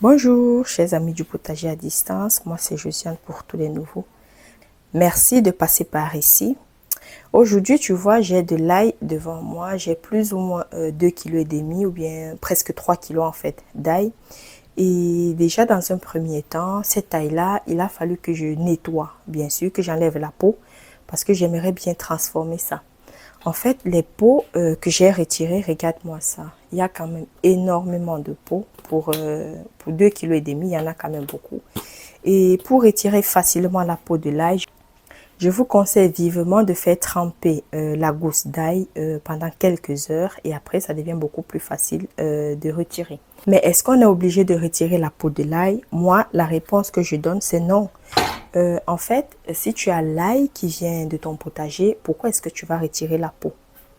Bonjour, chers amis du potager à distance. Moi, c'est Josiane pour tous les nouveaux. Merci de passer par ici. Aujourd'hui, tu vois, j'ai de l'ail devant moi. J'ai plus ou moins 2,5 kg ou bien presque 3 kilos en fait d'ail. Et déjà, dans un premier temps, cette ail-là, il a fallu que je nettoie, bien sûr, que j'enlève la peau parce que j'aimerais bien transformer ça. En fait, les peaux que j'ai retirées, regarde-moi ça. Il y a quand même énormément de peaux. Pour 2,5 kg, il y en a quand même beaucoup. Et pour retirer facilement la peau de l'ail, je vous conseille vivement de faire tremper la gousse d'ail pendant quelques heures et après, ça devient beaucoup plus facile de retirer. Mais est-ce qu'on est obligé de retirer la peau de l'ail? Moi, la réponse que je donne, c'est non. En fait, si tu as l'ail qui vient de ton potager, pourquoi est-ce que tu vas retirer la peau?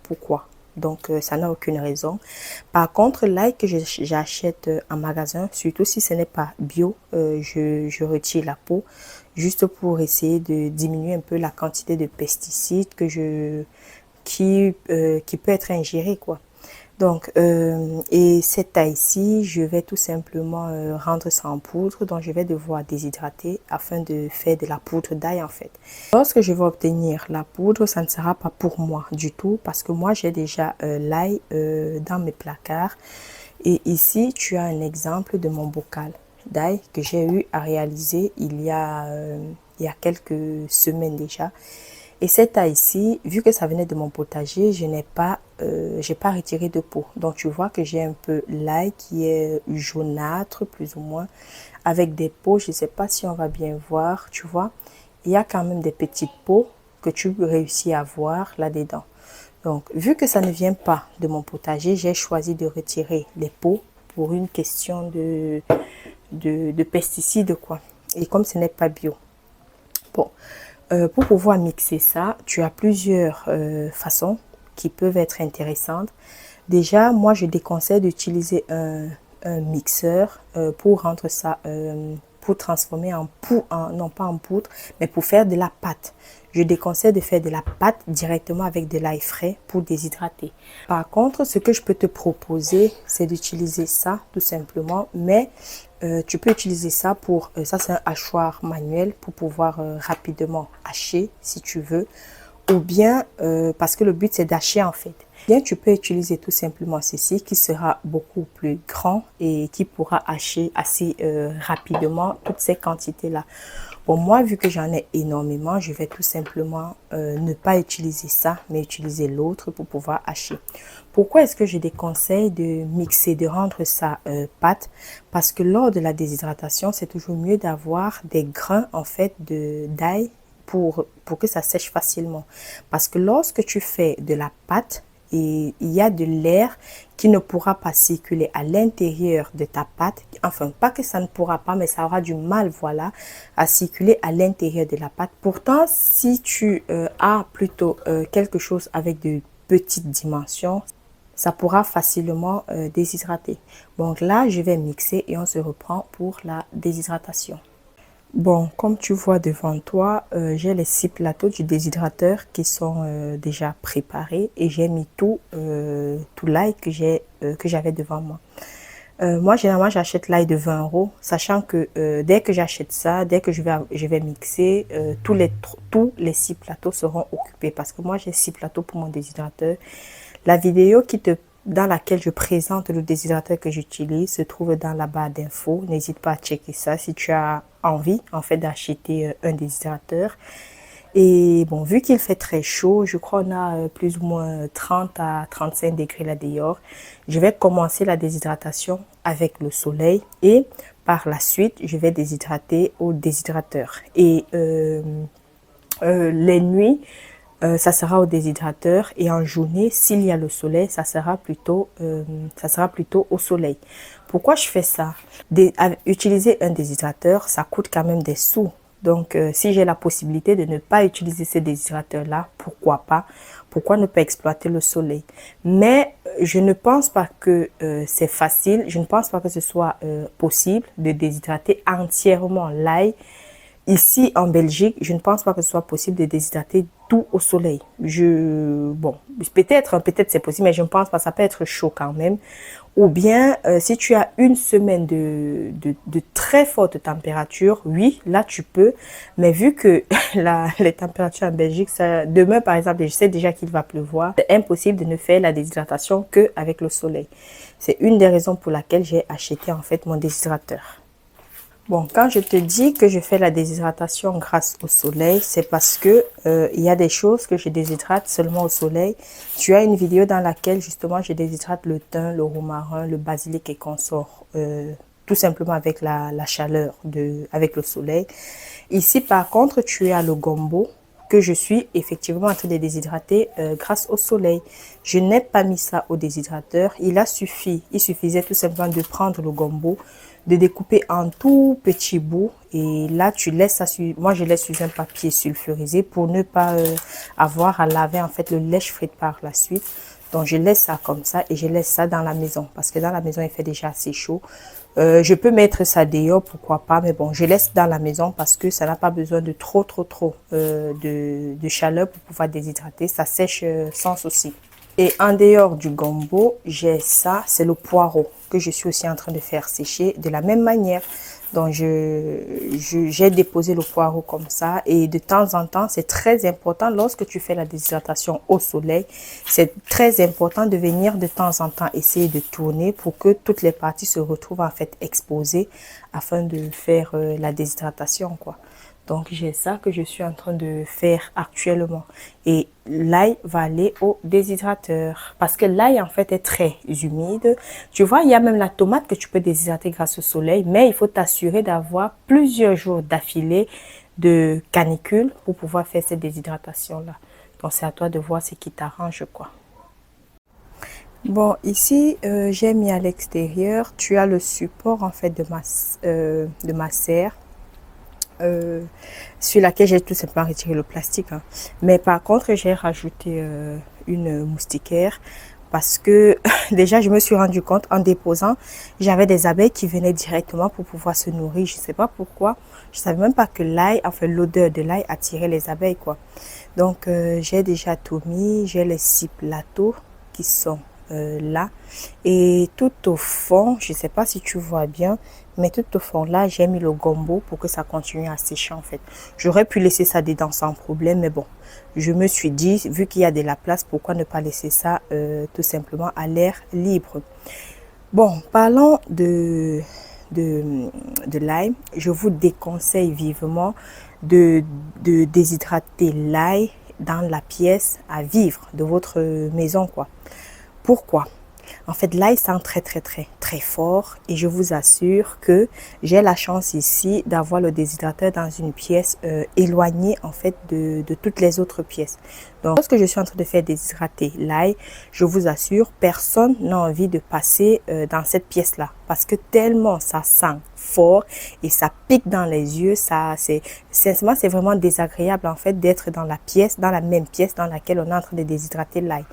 Pourquoi? Donc, ça n'a aucune raison. Par contre, l'ail que j'achète en magasin, surtout si ce n'est pas bio, je retire la peau juste pour essayer de diminuer un peu la quantité de pesticides qui peut être ingérée, quoi. Donc, et cette taille-ci, je vais tout simplement rendre ça en poudre. Donc, je vais devoir déshydrater afin de faire de la poudre d'ail en fait. Lorsque je vais obtenir la poudre, ça ne sera pas pour moi du tout parce que moi, j'ai déjà l'ail dans mes placards. Et ici, tu as un exemple de mon bocal d'ail que j'ai eu à réaliser il y a quelques semaines déjà. Et cette ail-ci, vu que ça venait de mon potager, je n'ai pas, j'ai pas retiré de peau. Donc tu vois que j'ai un peu l'ail qui est jaunâtre, plus ou moins, avec des peaux. Je ne sais pas si on va bien voir, tu vois. Il y a quand même des petites peaux que tu réussis à voir là-dedans. Donc, vu que ça ne vient pas de mon potager, j'ai choisi de retirer les peaux pour une question de pesticides, quoi. Et comme ce n'est pas bio. Bon, pour pouvoir mixer ça, tu as plusieurs façons qui peuvent être intéressantes. Déjà, moi, je déconseille d'utiliser un mixeur pour rendre ça, pour transformer en poudre, non pas en poudre, mais pour faire de la pâte. Je déconseille de faire de la pâte directement avec de l'ail frais pour déshydrater. Par contre, ce que je peux te proposer, c'est d'utiliser ça tout simplement, mais tu peux utiliser ça pour, ça c'est un hachoir manuel pour pouvoir rapidement hacher si tu veux, ou bien, parce que le but c'est d'hacher en fait. Bien, tu peux utiliser tout simplement ceci qui sera beaucoup plus grand et qui pourra hacher assez rapidement toutes ces quantités-là. Bon, moi, vu que j'en ai énormément, je vais tout simplement ne pas utiliser ça, mais utiliser l'autre pour pouvoir hacher. Pourquoi est-ce que je déconseille de mixer, de rendre ça pâte? Parce que lors de la déshydratation, c'est toujours mieux d'avoir des grains en fait d'ail pour que ça sèche facilement. Parce que lorsque tu fais de la pâte, et il y a de l'air qui ne pourra pas circuler à l'intérieur de ta pâte. Enfin, pas que ça ne pourra pas, mais ça aura du mal, voilà, à circuler à l'intérieur de la pâte. Pourtant, si tu as plutôt quelque chose avec de petites dimensions, ça pourra facilement déshydrater. Donc là, je vais mixer et on se reprend pour la déshydratation. Bon, comme tu vois devant toi, j'ai les 6 plateaux du déshydrateur qui sont déjà préparés et j'ai mis tout l'ail que j'avais devant moi. Moi, généralement, j'achète l'ail de 20 €, sachant que dès que j'achète ça, dès que je vais mixer, tous les 6 plateaux seront occupés parce que moi, j'ai 6 plateaux pour mon déshydrateur. La vidéo dans laquelle je présente le déshydrateur que j'utilise se trouve dans la barre d'infos. N'hésite pas à checker ça si tu as envie en fait d'acheter un déshydrateur. Et bon, vu qu'il fait très chaud, je crois qu'on a plus ou moins 30 à 35 degrés là dehors, je vais commencer la déshydratation avec le soleil et par la suite, je vais déshydrater au déshydrateur. Et les nuits, ça sera au déshydrateur et en journée, s'il y a le soleil, ça sera plutôt au soleil. Pourquoi je fais ça? Utiliser un déshydrateur, ça coûte quand même des sous. Donc, si j'ai la possibilité de ne pas utiliser ces déshydrateur-là, pourquoi pas? Pourquoi ne pas exploiter le soleil? Mais je ne pense pas que c'est facile. Je ne pense pas que ce soit possible de déshydrater entièrement l'ail. Ici, en Belgique, je ne pense pas que ce soit possible de déshydrater tout au soleil. Bon, peut-être c'est possible, mais je ne pense pas, ça peut être chaud quand même. Ou bien, si tu as une semaine de très forte température, oui, là tu peux. Mais vu que les températures en Belgique, demain par exemple, je sais déjà qu'il va pleuvoir, c'est impossible de ne faire la déshydratation qu'avec le soleil. C'est une des raisons pour laquelle j'ai acheté en fait mon déshydrateur. Bon, quand je te dis que je fais la déshydratation grâce au soleil, c'est parce que il y a des choses que je déshydrate seulement au soleil. Tu as une vidéo dans laquelle justement je déshydrate le thym, le romarin, le basilic et consort, tout simplement avec la chaleur avec le soleil. Ici, par contre, tu as le gombo que je suis effectivement en train de déshydrater grâce au soleil. Je n'ai pas mis ça au déshydrateur. Il suffisait tout simplement de prendre le gombo, de découper en tout petits bouts et là tu laisses ça moi je laisse sur un papier sulfurisé pour ne pas avoir à laver en fait le lèche-frite par la suite. Donc je laisse ça comme ça et je laisse ça dans la maison parce que dans la maison il fait déjà assez chaud. Je peux mettre ça dehors, pourquoi pas, mais bon, je laisse dans la maison parce que ça n'a pas besoin de trop de chaleur pour pouvoir déshydrater. Ça sèche sans souci. Et en dehors du gombo, j'ai ça, c'est le poireau que je suis aussi en train de faire sécher de la même manière. Donc, j'ai déposé le poireau comme ça et de temps en temps, c'est très important lorsque tu fais la déshydratation au soleil, c'est très important de venir de temps en temps essayer de tourner pour que toutes les parties se retrouvent en fait exposées afin de faire la déshydratation, quoi. Donc, j'ai ça que je suis en train de faire actuellement. Et l'ail va aller au déshydrateur. Parce que l'ail, en fait, est très humide. Tu vois, il y a même la tomate que tu peux déshydrater grâce au soleil. Mais il faut t'assurer d'avoir plusieurs jours d'affilée de canicule pour pouvoir faire cette déshydratation-là. Donc, c'est à toi de voir ce qui t'arrange, quoi. Bon, ici, j'ai mis à l'extérieur. Tu as le support, en fait, de ma serre. Sur laquelle j'ai tout simplement retiré le plastique, hein. Mais par contre j'ai rajouté une moustiquaire parce que déjà je me suis rendu compte en déposant, j'avais des abeilles qui venaient directement pour pouvoir se nourrir. Je sais pas pourquoi, je savais même pas que l'ail, enfin l'odeur de l'ail attirait les abeilles, quoi. Donc j'ai déjà tout mis, j'ai les 6 plateaux qui sont là et tout au fond, je sais pas si tu vois bien, mais tout au fond là j'ai mis le gombo pour que ça continue à sécher en fait. J'aurais pu laisser ça dedans sans problème, mais bon, je me suis dit vu qu'il y a de la place, pourquoi ne pas laisser ça tout simplement à l'air libre. Bon, parlons de l'ail, je vous déconseille vivement de déshydrater l'ail dans la pièce à vivre de votre maison, quoi. Pourquoi? En fait, l'ail sent très fort et je vous assure que j'ai la chance ici d'avoir le déshydrateur dans une pièce éloignée en fait de toutes les autres pièces. Donc, lorsque je suis en train de faire déshydrater l'ail, je vous assure, personne n'a envie de passer dans cette pièce-là parce que tellement ça sent fort et ça pique dans les yeux, sincèrement, c'est vraiment désagréable en fait d'être dans la même pièce dans laquelle on est en train de déshydrater l'ail.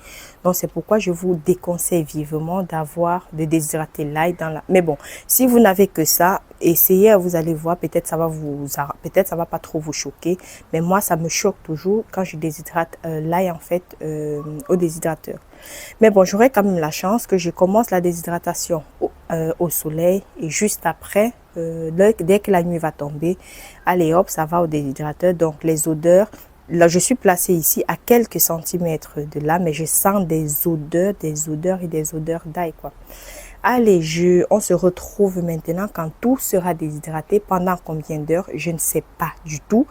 Donc, c'est pourquoi je vous déconseille vivement de déshydrater l'ail dans la... Mais bon, si vous n'avez que ça, essayez, vous allez voir, peut-être ça va pas trop vous choquer. Mais moi, ça me choque toujours quand je déshydrate l'ail en fait au déshydrateur. Mais bon, j'aurai quand même la chance que je commence la déshydratation au soleil et juste après, dès que la nuit va tomber, allez hop, ça va au déshydrateur. Donc, les odeurs... Là, je suis placée ici à quelques centimètres de là, mais je sens des odeurs et des odeurs d'ail, quoi. Allez, on se retrouve maintenant quand tout sera déshydraté. Pendant combien d'heures? Je ne sais pas du tout.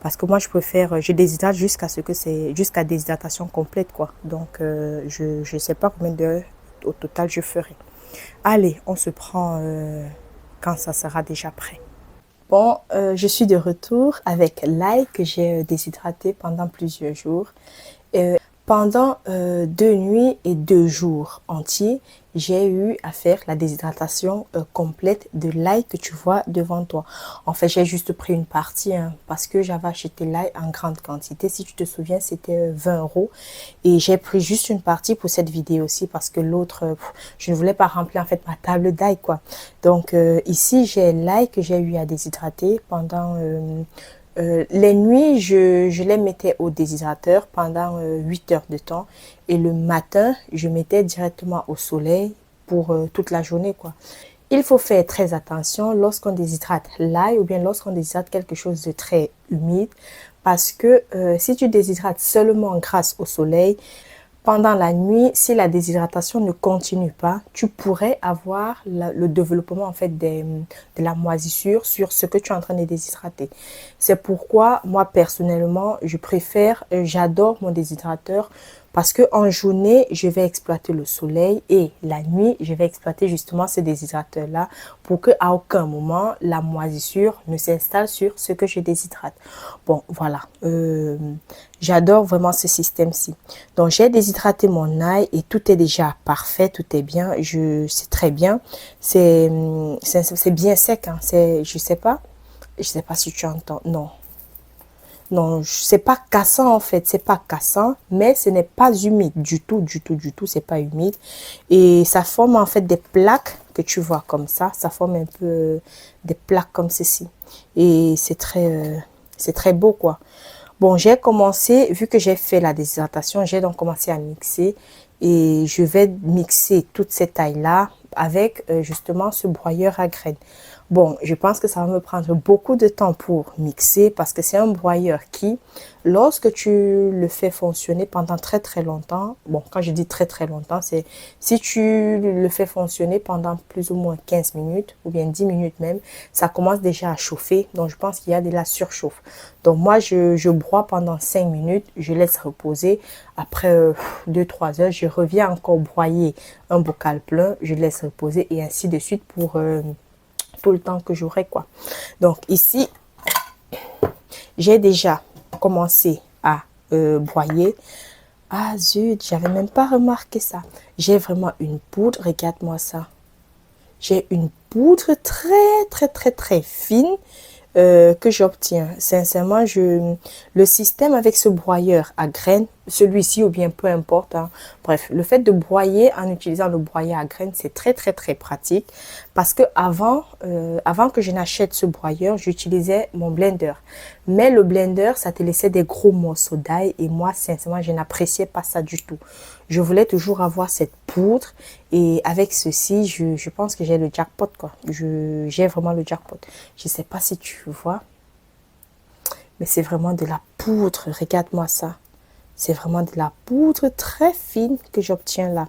Parce que moi, je déshydrate jusqu'à déshydratation complète, quoi. Donc, je ne sais pas combien d'heures au total je ferai. Allez, on se prend quand ça sera déjà prêt. Bon, je suis de retour avec l'ail que j'ai déshydraté pendant plusieurs jours. Pendant 2 nuits et 2 jours entiers, j'ai eu à faire la déshydratation complète de l'ail que tu vois devant toi. En fait, j'ai juste pris une partie parce que j'avais acheté l'ail en grande quantité. Si tu te souviens, c'était 20 € et j'ai pris juste une partie pour cette vidéo aussi parce que l'autre, je ne voulais pas remplir en fait ma table d'ail, quoi. Donc ici, j'ai l'ail que j'ai eu à déshydrater pendant Les nuits, je les mettais au déshydrateur pendant 8 heures de temps. Et le matin, je mettais directement au soleil pour toute la journée, quoi. Il faut faire très attention lorsqu'on déshydrate l'ail ou bien lorsqu'on déshydrate quelque chose de très humide parce que si tu déshydrates seulement grâce au soleil, pendant la nuit, si la déshydratation ne continue pas, tu pourrais avoir le développement en fait de la moisissure sur ce que tu es en train de déshydrater. C'est pourquoi moi personnellement, j'adore mon déshydrateur parce que en journée, je vais exploiter le soleil et la nuit, je vais exploiter justement ce déshydrateur-là pour que à aucun moment la moisissure ne s'installe sur ce que je déshydrate. Bon, voilà. J'adore vraiment ce système-ci. Donc, j'ai déshydraté mon ail et tout est déjà parfait, tout est bien. C'est très bien. C'est bien sec. Hein. Je sais pas si tu entends. Non. Non, c'est pas cassant en fait, c'est pas cassant, mais ce n'est pas humide du tout, c'est pas humide. Et ça forme en fait des plaques que tu vois comme ça forme un peu des plaques comme ceci. Et c'est très beau quoi. Bon, j'ai commencé, vu que j'ai fait la déshydratation, j'ai donc commencé à mixer et je vais mixer toute cette taille-là avec justement ce broyeur à graines. Bon, je pense que ça va me prendre beaucoup de temps pour mixer parce que c'est un broyeur qui, lorsque tu le fais fonctionner pendant très très longtemps, bon, quand je dis très très longtemps, c'est si tu le fais fonctionner pendant plus ou moins 15 minutes ou bien 10 minutes même, ça commence déjà à chauffer. Donc, je pense qu'il y a de la surchauffe. Donc, moi, je broie pendant 5 minutes, je laisse reposer. Après 2-3 heures, je reviens encore broyer un bocal plein, je laisse reposer et ainsi de suite pour tout le temps que j'aurai quoi. Donc ici, j'ai déjà commencé à broyer. Ah zut, j'avais même pas remarqué ça. J'ai vraiment une poudre, regarde-moi ça. J'ai une poudre très fine que j'obtiens. Sincèrement, le système avec ce broyeur à graines, celui-ci ou bien peu importe, hein. Bref, le fait de broyer en utilisant le broyeur à graines, c'est très pratique parce que avant que je n'achète ce broyeur, j'utilisais mon blender. Mais le blender, ça te laissait des gros morceaux d'ail et moi, sincèrement, je n'appréciais pas ça du tout. Je voulais toujours avoir cette poudre et avec ceci, je pense que j'ai le jackpot quoi. J'ai vraiment le jackpot. Je sais pas si tu vois, mais c'est vraiment de la poudre. Regarde-moi ça. C'est vraiment de la poudre très fine que j'obtiens là.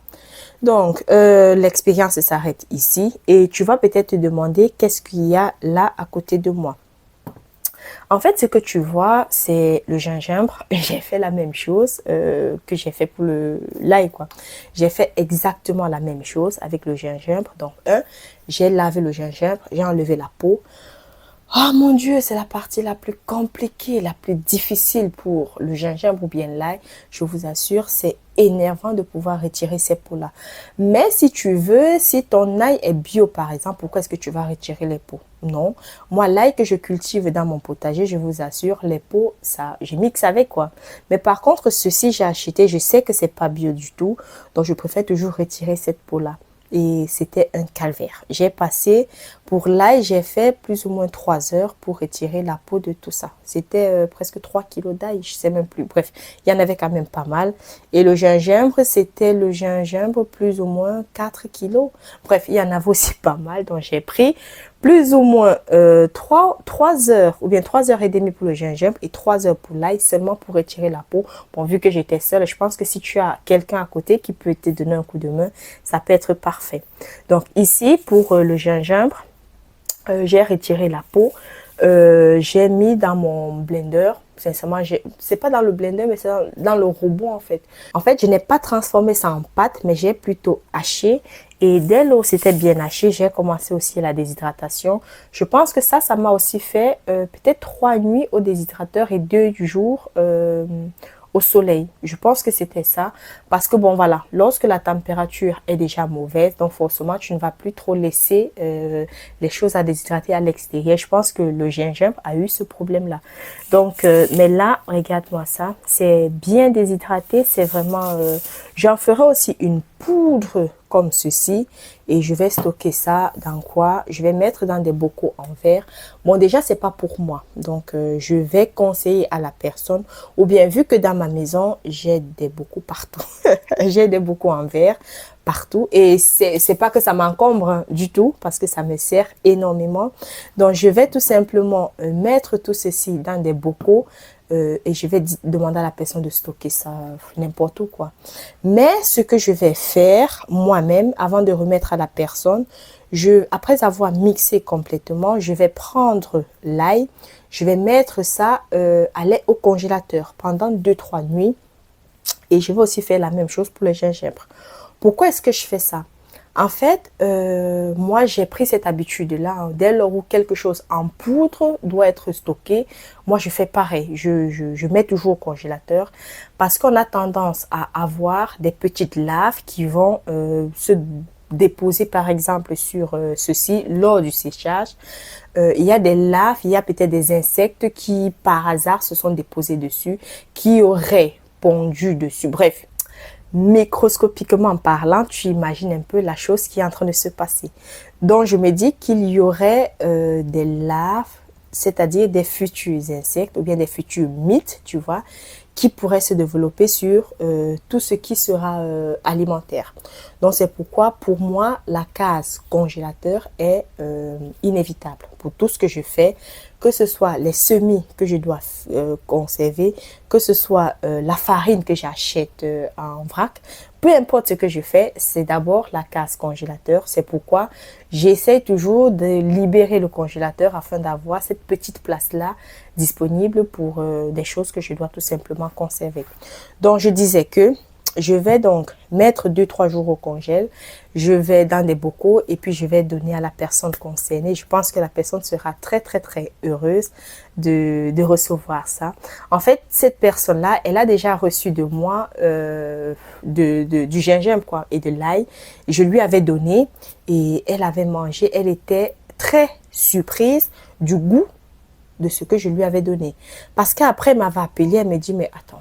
Donc, l'expérience s'arrête ici et tu vas peut-être te demander qu'est-ce qu'il y a là à côté de moi. En fait, ce que tu vois, c'est le gingembre. J'ai fait la même chose que j'ai fait pour l'ail, quoi. J'ai fait exactement la même chose avec le gingembre. Donc, j'ai lavé le gingembre, j'ai enlevé la peau. Oh mon Dieu, c'est la partie la plus compliquée, la plus difficile pour le gingembre ou bien l'ail. Je vous assure, c'est énervant de pouvoir retirer ces peaux-là. Mais si tu veux, si ton ail est bio par exemple, pourquoi est-ce que tu vas retirer les peaux? Non. Moi, l'ail que je cultive dans mon potager, je vous assure, les peaux, ça, je mixe avec quoi. Mais par contre, ceci, j'ai acheté, je sais que c'est pas bio du tout. Donc, je préfère toujours retirer cette peau-là. Et c'était un calvaire. J'ai passé, pour l'ail, j'ai fait plus ou moins 3 heures pour retirer la peau de tout ça. C'était presque 3 kilos d'ail, je sais même plus. Bref, il y en avait quand même pas mal. Et le gingembre, c'était le gingembre plus ou moins 4 kilos. Bref, il y en avait aussi pas mal. Donc, j'ai pris plus ou moins 3 heures ou bien 3 heures et demie pour le gingembre et 3 heures pour l'ail seulement pour retirer la peau. Bon, vu que j'étais seule, je pense que si tu as quelqu'un à côté qui peut te donner un coup de main, ça peut être parfait. Donc ici, pour le gingembre, j'ai retiré la peau. J'ai mis dans mon blender. Sincèrement, c'est pas dans le blender, mais c'est dans le robot en fait. En fait, je n'ai pas transformé ça en pâte, mais j'ai plutôt haché. Et dès lors c'était bien haché, j'ai commencé aussi la déshydratation. Je pense que ça m'a aussi fait peut-être 3 nuits au déshydrateur et 2 jours au soleil. Je pense que c'était ça. Parce que bon, voilà, lorsque la température est déjà mauvaise, donc forcément, tu ne vas plus trop laisser les choses à déshydrater à l'extérieur. Je pense que le gingembre a eu ce problème-là. Donc, mais là, regarde-moi ça. C'est bien déshydraté. C'est vraiment... j'en ferai aussi une poudre comme ceci et je vais stocker ça dans quoi? Je vais mettre dans des bocaux en verre. Bon, déjà, c'est pas pour moi. Donc, je vais conseiller à la personne ou bien vu que dans ma maison, j'ai des bocaux partout. J'ai des bocaux en verre partout et c'est pas que ça m'encombre du tout parce que ça me sert énormément. Donc, je vais tout simplement mettre tout ceci dans des bocaux et je vais demander à la personne de stocker ça n'importe où quoi. Mais ce que je vais faire moi-même avant de remettre à la personne, après avoir mixé complètement, je vais prendre l'ail, je vais mettre ça au congélateur pendant 2-3 nuits et je vais aussi faire la même chose pour le gingembre. Pourquoi est-ce que je fais ça? En fait, moi, j'ai pris cette habitude-là. Hein. Dès lors où quelque chose en poudre doit être stocké, moi, je fais pareil. Je mets toujours au congélateur parce qu'on a tendance à avoir des petites larves qui vont se déposer, par exemple, sur ceci lors du séchage. Il y a des larves, il y a peut-être des insectes qui, par hasard, se sont déposés dessus, qui auraient pondu dessus. Bref. Microscopiquement parlant, tu imagines un peu la chose qui est en train de se passer. Donc, je me dis qu'il y aurait des larves, c'est-à-dire des futurs insectes ou bien des futurs mythes, tu vois, qui pourraient se développer sur tout ce qui sera alimentaire. Donc, c'est pourquoi, pour moi, la case congélateur est inévitable. Pour tout ce que je fais, que ce soit les semis que je dois conserver, que ce soit la farine que j'achète en vrac, peu importe ce que je fais, c'est d'abord la case congélateur. C'est pourquoi j'essaie toujours de libérer le congélateur afin d'avoir cette petite place-là disponible pour des choses que je dois tout simplement conserver. Donc, je disais que je vais donc mettre 2-3 jours au congèle. Je vais dans des bocaux et puis je vais donner à la personne concernée. Je pense que la personne sera très, très, très heureuse de recevoir ça. En fait, cette personne-là, elle a déjà reçu de moi du gingembre quoi, et de l'ail. Je lui avais donné et elle avait mangé. Elle était très surprise du goût de ce que je lui avais donné. Parce qu'après, elle m'avait appelé, elle me dit, mais attends,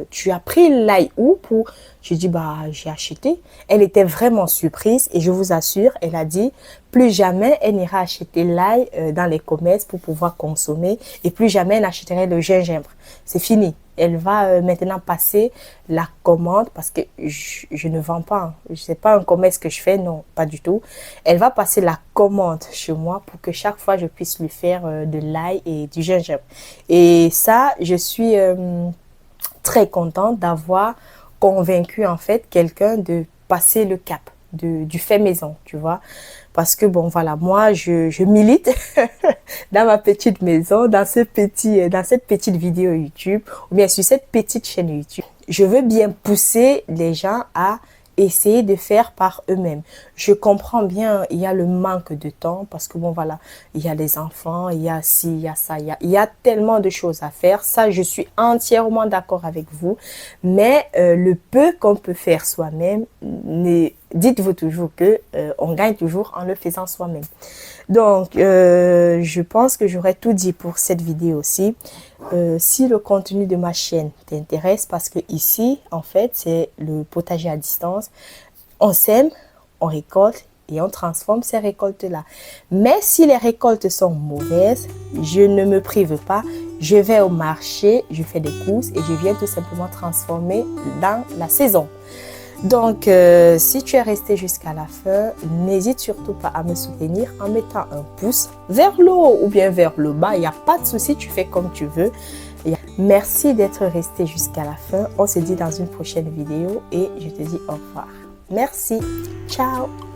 tu as pris l'ail où pour... Je dis, bah, j'ai acheté. Elle était vraiment surprise et je vous assure, elle a dit, plus jamais elle n'ira acheter l'ail dans les commerces pour pouvoir consommer et plus jamais elle n'achèterait le gingembre. C'est fini. Elle va maintenant passer la commande parce que je ne vends pas. Hein. Je sais pas un commerce que je fais, non, pas du tout. Elle va passer la commande chez moi pour que chaque fois je puisse lui faire de l'ail et du gingembre. Et ça, je suis très contente d'avoir convaincu en fait quelqu'un de passer le cap du fait maison, tu vois. Parce que bon, voilà, moi, je milite dans ma petite maison, dans cette petite vidéo YouTube, ou bien sur cette petite chaîne YouTube. Je veux bien pousser les gens à essayer de faire par eux-mêmes. Je comprends bien, il y a le manque de temps parce que bon voilà, il y a les enfants, il y a ci, il y a ça, il y a tellement de choses à faire. Ça, je suis entièrement d'accord avec vous. Mais le peu qu'on peut faire soi-même, dites-vous toujours que on gagne toujours en le faisant soi-même. Donc, je pense que j'aurais tout dit pour cette vidéo aussi. Si le contenu de ma chaîne t'intéresse, parce que ici, en fait, c'est le potager à distance. On sème, on récolte et on transforme ces récoltes-là. Mais si les récoltes sont mauvaises, je ne me prive pas. Je vais au marché, je fais des courses et je viens tout simplement transformer dans la saison. Donc, si tu es resté jusqu'à la fin, n'hésite surtout pas à me soutenir en mettant un pouce vers le haut ou bien vers le bas. Il n'y a pas de souci, tu fais comme tu veux. Merci d'être resté jusqu'à la fin. On se dit dans une prochaine vidéo et je te dis au revoir. Merci. Ciao.